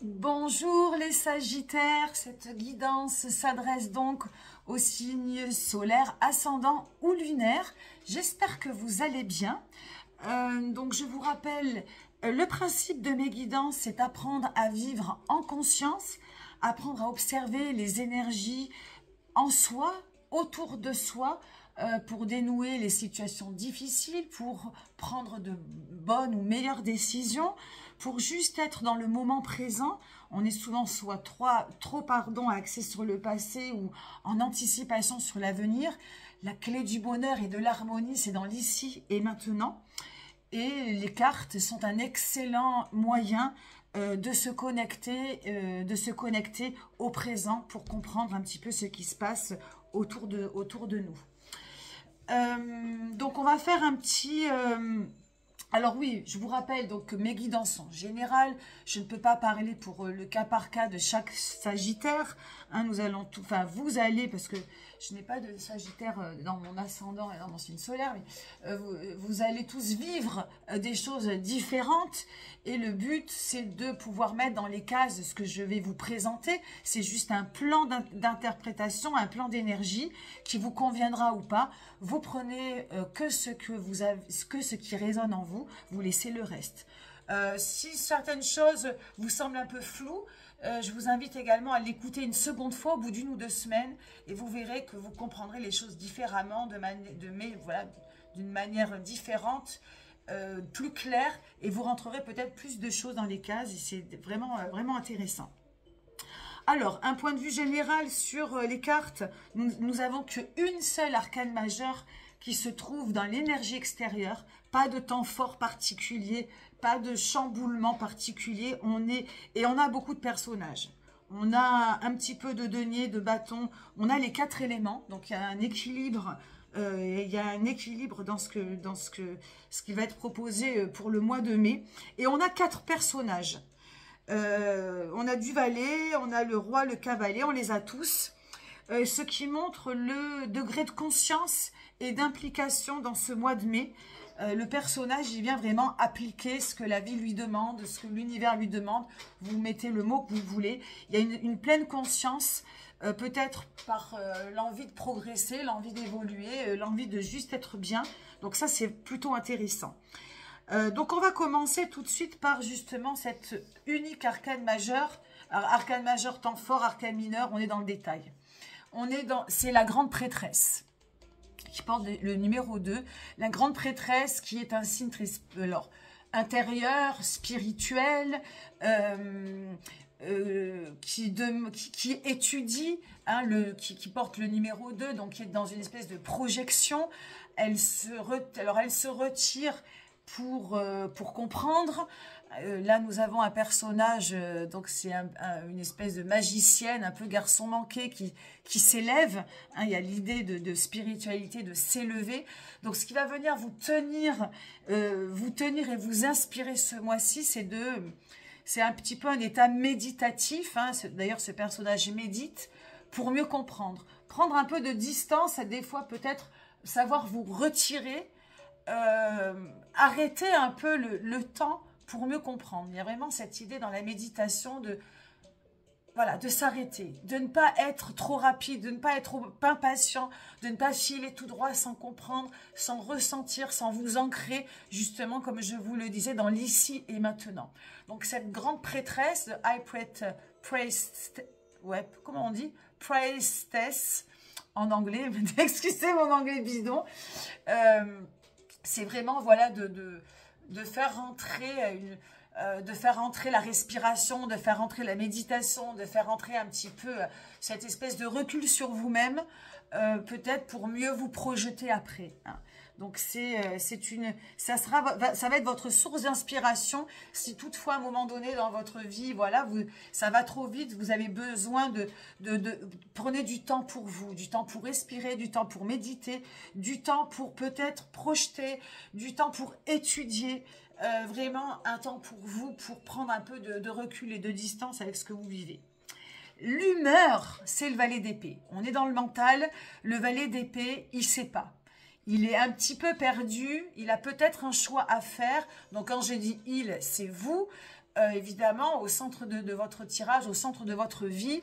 Bonjour les Sagittaires, cette guidance s'adresse donc aux signes solaires, ascendants ou lunaires. J'espère que vous allez bien. Donc je vous rappelle, le principe de mes guidances, c'est apprendre à vivre en conscience, apprendre à observer les énergies en soi, autour de soi, pour dénouer les situations difficiles, pour prendre de bonnes ou meilleures décisions, pour juste être dans le moment présent. On est souvent soit trop axé sur le passé ou en anticipation sur l'avenir. La clé du bonheur et de l'harmonie, c'est dans l'ici et maintenant. Et les cartes sont un excellent moyen de se connecter au présent pour comprendre un petit peu ce qui se passe autour de nous. Donc on va faire un petit... alors oui, je vous rappelle donc que mes guidances sont générales. Je ne peux pas parler pour le cas par cas de chaque Sagittaire. Hein, nous allons tout, enfin vous allez, parce que je n'ai pas de Sagittaire dans mon ascendant et dans mon signe solaire, mais vous allez tous vivre des choses différentes. Et le but, c'est de pouvoir mettre dans les cases ce que je vais vous présenter. C'est juste un plan d'interprétation, un plan d'énergie qui vous conviendra ou pas. Vous prenez que ce qui résonne en vous, vous laissez le reste. Si certaines choses vous semblent un peu floues, je vous invite également à l'écouter une seconde fois au bout d'1 ou 2 semaines et vous verrez que vous comprendrez les choses différemment, d'une manière différente, plus claire, et vous rentrerez peut-être plus de choses dans les cases et c'est vraiment intéressant. Alors, un point de vue général sur les cartes, nous avons qu'une seule arcane majeure qui se trouve dans l'énergie extérieure, pas de temps fort particulier, pas de chamboulement particulier, et on a beaucoup de personnages. On a un petit peu de denier, de bâton, on a les 4 éléments, donc il y a un équilibre, dans ce qui va être proposé pour le mois de mai, et on a 4 personnages. On a du valet, on a le roi, le cavalier, on les a tous. Ce qui montre le degré de conscience et d'implication dans ce mois de mai. Le personnage, il vient vraiment appliquer ce que la vie lui demande, ce que l'univers lui demande. Vous mettez le mot que vous voulez. Il y a une pleine conscience, peut-être par l'envie de progresser, l'envie d'évoluer, l'envie de juste être bien. Donc ça, c'est plutôt intéressant. Donc on va commencer tout de suite par justement cette unique arcane majeure. Alors, arcane majeure, temps fort, arcane mineur, on est dans le détail. C'est la grande prêtresse qui porte le numéro 2. La grande prêtresse qui est un signe intérieur, spirituel, qui étudie, hein, qui porte le numéro 2, donc qui est dans une espèce de projection. Elle se retire pour comprendre. Là, nous avons un personnage, donc c'est une espèce de magicienne, un peu garçon manqué qui s'élève. Hein, il y a l'idée de spiritualité, de s'élever. Donc, ce qui va venir vous tenir et vous inspirer ce mois-ci, c'est un petit peu un état méditatif. Hein. D'ailleurs, ce personnage médite pour mieux comprendre. Prendre un peu de distance, des fois peut-être savoir vous retirer, arrêter un peu le temps pour mieux comprendre. Il y a vraiment cette idée dans la méditation de s'arrêter, de ne pas être trop rapide, de ne pas être trop impatient, de ne pas filer tout droit sans comprendre, sans ressentir, sans vous ancrer, justement, comme je vous le disais, dans l'ici et maintenant. Donc, cette grande prêtresse, comment on dit? Priestess, en anglais, excusez mon anglais bidon, c'est vraiment, voilà, de faire rentrer la respiration, de faire rentrer la méditation, de faire rentrer un petit peu cette espèce de recul sur vous-même, peut-être pour mieux vous projeter après. Hein. Donc ça va être votre source d'inspiration. Si toutefois à un moment donné dans votre vie, voilà, ça va trop vite, vous avez besoin prenez du temps pour vous, du temps pour respirer, du temps pour méditer, du temps pour peut-être projeter, du temps pour étudier. Vraiment un temps pour vous, pour prendre un peu de recul et de distance avec ce que vous vivez. L'humeur, c'est le valet d'épée. On est dans le mental. Le valet d'épée, il ne sait pas. Il est un petit peu perdu. Il a peut-être un choix à faire. Donc, quand je dis « il », c'est vous. évidemment, au centre de votre tirage, au centre de votre vie.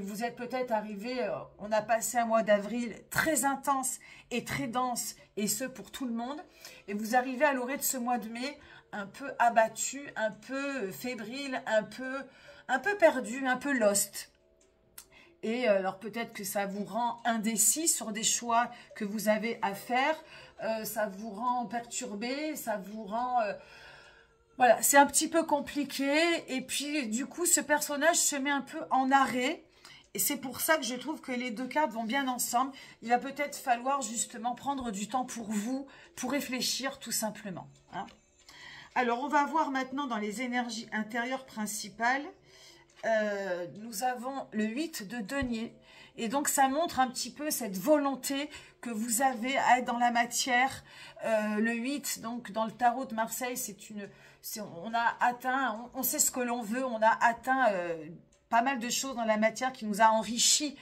Vous êtes peut-être arrivé, on a passé un mois d'avril très intense et très dense, et ce pour tout le monde. Et vous arrivez à l'orée de ce mois de mai un peu abattu, un peu fébrile, un peu perdu, un peu lost. Et alors peut-être que ça vous rend indécis sur des choix que vous avez à faire, ça vous rend perturbé, ça vous rend... voilà, c'est un petit peu compliqué. Et puis du coup, ce personnage se met un peu en arrêt. Et c'est pour ça que je trouve que les deux cartes vont bien ensemble. Il va peut-être falloir justement prendre du temps pour vous, pour réfléchir tout simplement. Hein. Alors, on va voir maintenant dans les énergies intérieures principales. Nous avons le 8 de denier. Et donc, ça montre un petit peu cette volonté que vous avez à être dans la matière. Le 8, donc, dans le tarot de Marseille, on a atteint, on sait ce que l'on veut, on a atteint pas mal de choses dans la matière qui nous a enrichi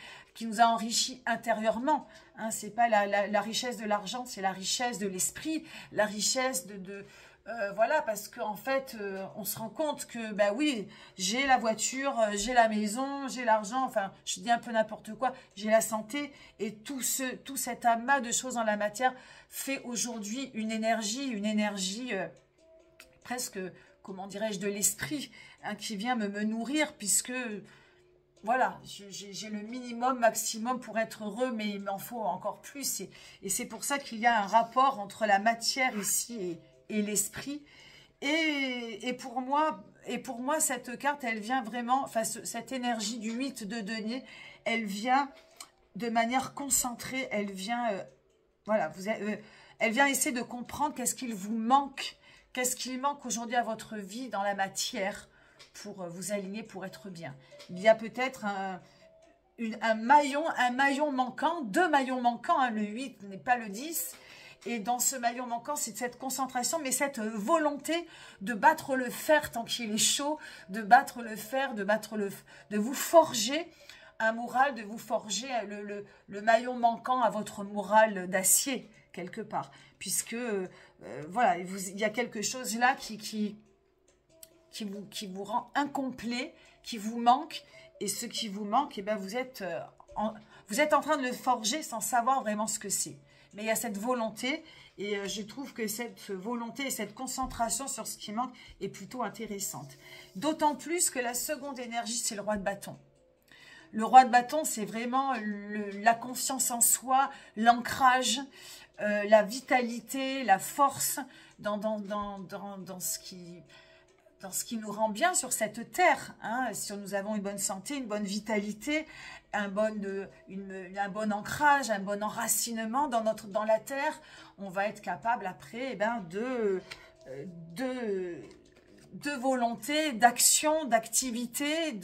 intérieurement. Hein, c'est pas la richesse de l'argent, c'est la richesse de l'esprit, la richesse voilà, parce qu'en fait, on se rend compte que, bah oui, j'ai la voiture, j'ai la maison, j'ai l'argent, enfin, je dis un peu n'importe quoi, j'ai la santé, et tout cet amas de choses dans la matière fait aujourd'hui une énergie presque, comment dirais-je, de l'esprit, hein, qui vient me nourrir, puisque... Voilà, j'ai le minimum, maximum pour être heureux, mais il m'en faut encore plus. Et c'est pour ça qu'il y a un rapport entre la matière ici et l'esprit. Et pour moi, cette carte, elle vient vraiment, enfin, cette énergie du 8 de denier, elle vient de manière concentrée, elle vient, voilà, elle vient essayer de comprendre qu'est-ce qu'il vous manque, qu'est-ce qu'il manque aujourd'hui à votre vie dans la matière, pour vous aligner, pour être bien. Il y a peut-être un maillon manquant, deux maillons manquants, hein, le 8 n'est pas le 10, et dans ce maillon manquant, c'est cette concentration, mais cette volonté de battre le fer tant qu'il est chaud, de battre le fer, de vous forger un moral, de vous forger le maillon manquant à votre moral d'acier, quelque part, puisque, voilà, il y a quelque chose là qui vous rend incomplet, qui vous manque, et ce qui vous manque, eh ben vous êtes en train de le forger sans savoir vraiment ce que c'est. Mais il y a cette volonté, et je trouve que cette volonté et cette concentration sur ce qui manque est plutôt intéressante. D'autant plus que la seconde énergie, c'est le roi de bâton. Le roi de bâton, c'est vraiment la confiance en soi, l'ancrage, la vitalité, la force dans ce qui nous rend bien sur cette terre. Hein. Si nous avons une bonne santé, une bonne vitalité, un bon ancrage, un bon enracinement dans la terre, on va être capable après de volonté, d'action, d'activité,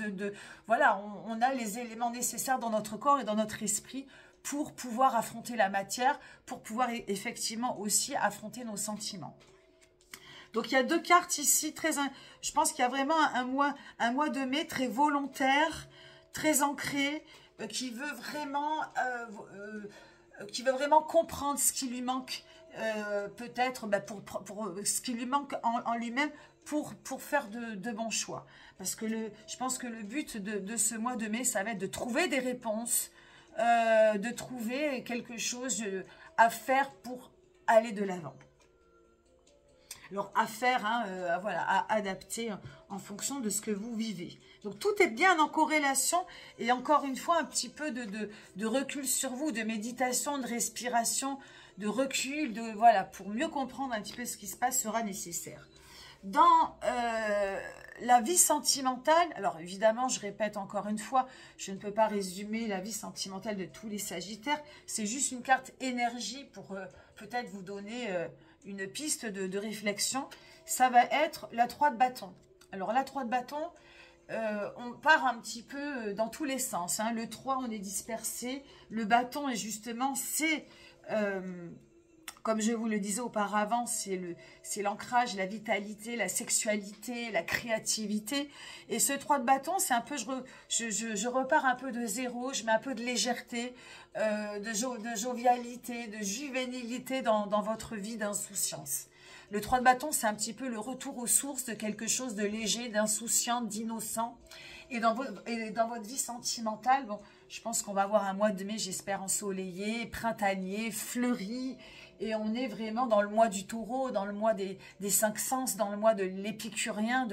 voilà, on a les éléments nécessaires dans notre corps et dans notre esprit pour pouvoir affronter la matière, pour pouvoir effectivement aussi affronter nos sentiments. Donc, il y a deux cartes ici, je pense qu'il y a vraiment un mois de mai très volontaire, très ancré, qui veut vraiment comprendre ce qui lui manque, peut-être pour ce qui lui manque en lui-même, pour faire de bons choix. Parce que je pense que le but de ce mois de mai, ça va être de trouver des réponses, de trouver quelque chose à faire pour aller de l'avant. Alors, à faire, hein, voilà, à adapter en fonction de ce que vous vivez. Donc, tout est bien en corrélation. Et encore une fois, un petit peu de recul sur vous, de méditation, de respiration, de recul, voilà, pour mieux comprendre un petit peu ce qui se passe sera nécessaire. Dans la vie sentimentale, alors évidemment, je répète encore une fois, je ne peux pas résumer la vie sentimentale de tous les Sagittaires. C'est juste une carte énergie pour peut-être vous donner... une piste de réflexion, ça va être la 3 de bâton. Alors la 3 de bâton, on part un petit peu dans tous les sens. Hein. Le 3, on est dispersé. Le bâton, est justement, c'est, comme je vous le disais auparavant, c'est l'ancrage, la vitalité, la sexualité, la créativité. Et ce 3 de bâton, c'est un peu, je repars un peu de zéro, je mets un peu de légèreté, de jovialité, de juvénilité dans votre vie d'insouciance. Le 3 de bâton, c'est un petit peu le retour aux sources de quelque chose de léger, d'insouciant, d'innocent. Et dans votre vie sentimentale, bon, je pense qu'on va avoir un mois de mai, j'espère, ensoleillé, printanier, fleuri. Et on est vraiment dans le mois du taureau, dans le mois des 5 sens, dans le mois de l'épicurien,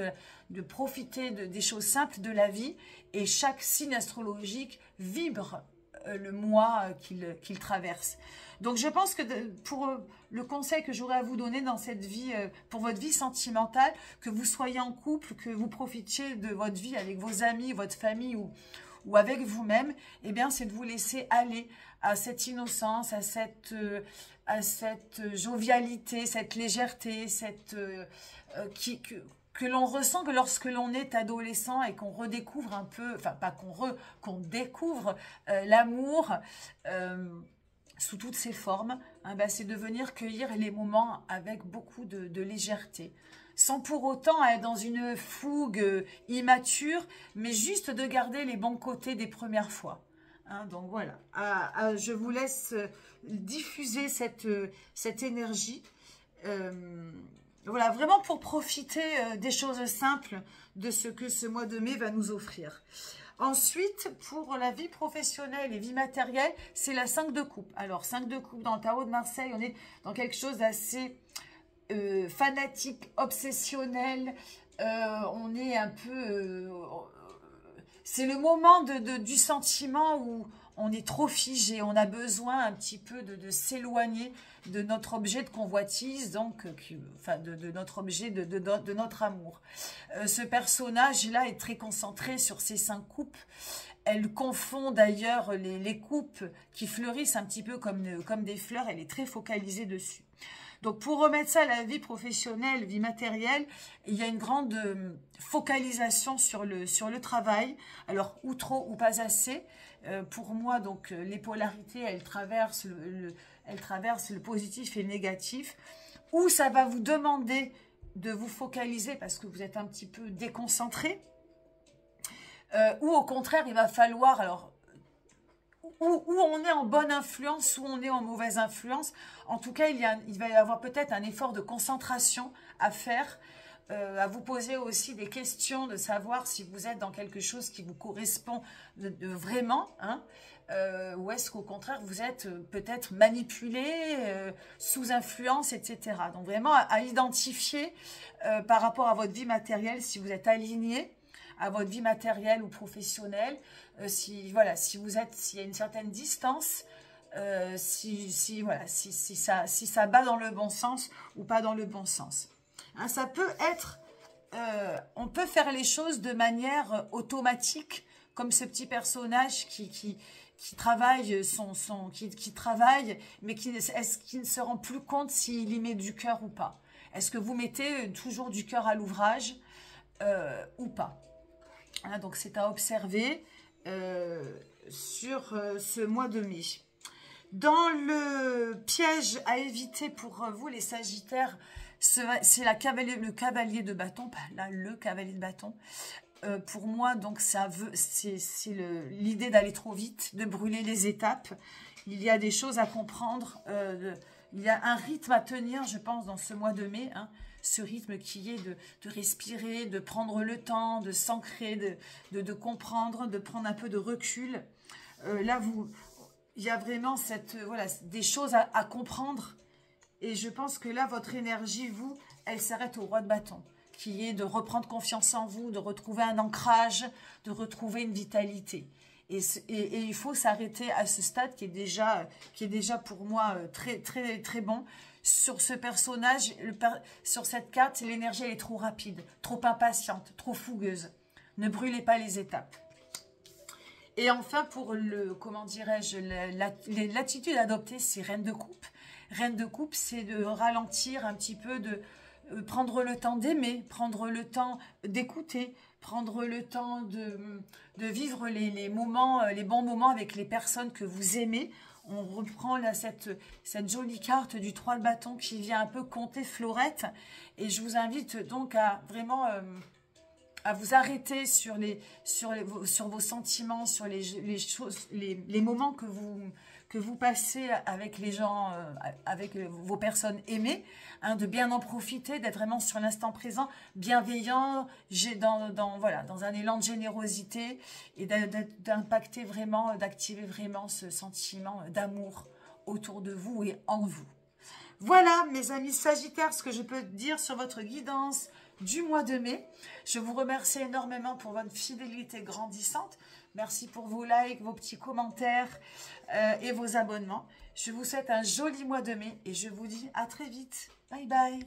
de profiter des choses simples de la vie. Et chaque signe astrologique vibre le mois qu'il traverse. Donc je pense que pour le conseil que j'aurais à vous donner dans cette vie, pour votre vie sentimentale, que vous soyez en couple, que vous profitiez de votre vie avec vos amis, votre famille ou avec vous-même, eh bien c'est de vous laisser aller à cette innocence, à cette jovialité, cette légèreté, que l'on ressent que lorsque l'on est adolescent et qu'on redécouvre un peu, enfin pas qu'on découvre l'amour sous toutes ses formes, hein, ben, c'est de venir cueillir les moments avec beaucoup de légèreté. Sans pour autant être dans une fougue immature, mais juste de garder les bons côtés des premières fois. Hein, donc voilà, je vous laisse diffuser cette énergie. Voilà, vraiment pour profiter des choses simples de ce que ce mois de mai va nous offrir. Ensuite, pour la vie professionnelle et vie matérielle, c'est la 5 de coupe. Alors, 5 de coupe dans le tarot de Marseille, on est dans quelque chose d'assez fanatique, obsessionnel. On est un peu... c'est le moment du sentiment où on est trop figé, on a besoin un petit peu de s'éloigner de notre objet de convoitise, donc enfin de notre objet, de notre amour. Ce personnage-là est très concentré sur ces 5 coupes. Elle confond d'ailleurs les coupes qui fleurissent un petit peu comme des fleurs, elle est très focalisée dessus. Donc, pour remettre ça à la vie professionnelle, vie matérielle, il y a une grande focalisation sur le travail. Alors, ou trop ou pas assez. Pour moi, donc, les polarités, elles traversent le positif et le négatif. Ou ça va vous demander de vous focaliser parce que vous êtes un petit peu déconcentré. Ou au contraire, il va falloir... alors où on est en bonne influence, où on est en mauvaise influence. En tout cas, il va y avoir peut-être un effort de concentration à faire, à vous poser aussi des questions, de savoir si vous êtes dans quelque chose qui vous correspond vraiment, hein, ou est-ce qu'au contraire, vous êtes peut-être manipulé, sous influence, etc. Donc vraiment à identifier par rapport à votre vie matérielle, si vous êtes aligné à votre vie matérielle ou professionnelle, s'il y a une certaine distance, si ça bat dans le bon sens ou pas dans le bon sens. Hein, ça peut être, on peut faire les choses de manière automatique, comme ce petit personnage qui travaille qui travaille, mais est-ce qu'il ne se rend plus compte s'il y met du cœur ou pas? Est-ce que vous mettez toujours du cœur à l'ouvrage ou pas? Hein, donc c'est à observer sur ce mois de mai. Dans le piège à éviter pour vous les Sagittaires, c'est le cavalier de bâton, pas là le cavalier de bâton. Pour moi, donc c'est l'idée d'aller trop vite, de brûler les étapes. Il y a des choses à comprendre, il y a un rythme à tenir, je pense, dans ce mois de mai, hein. Ce rythme qui est de respirer, de prendre le temps, de s'ancrer, de comprendre, de prendre un peu de recul. Là, il y a vraiment des choses à comprendre. Et je pense que là, votre énergie, elle s'arrête au roi de bâton, qui est de reprendre confiance en vous, de retrouver un ancrage, de retrouver une vitalité. Et il faut s'arrêter à ce stade qui est déjà pour moi très, très, très bon. Sur ce personnage, sur cette carte, l'énergie elle est trop rapide, trop impatiente, trop fougueuse. Ne brûlez pas les étapes. Et enfin, pour comment dirais-je, l'attitude adoptée, c'est Reine de Coupe. Reine de Coupe, c'est de ralentir un petit peu, de prendre le temps d'aimer, prendre le temps d'écouter, prendre le temps de vivre les bons moments avec les personnes que vous aimez. On reprend là cette jolie carte du 3 de bâton qui vient un peu compter Florette. Et je vous invite donc à vraiment à vous arrêter sur vos sentiments, sur les moments que que vous passez avec les gens, avec vos personnes aimées, hein, de bien en profiter, d'être vraiment sur l'instant présent, bienveillant, voilà, dans un élan de générosité et d'impacter vraiment, d'activer vraiment ce sentiment d'amour autour de vous et en vous. Voilà, mes amis Sagittaires, ce que je peux dire sur votre guidance du mois de mai. Je vous remercie énormément pour votre fidélité grandissante. Merci pour vos likes, vos petits commentaires et vos abonnements. Je vous souhaite un joli mois de mai et je vous dis à très vite. Bye bye.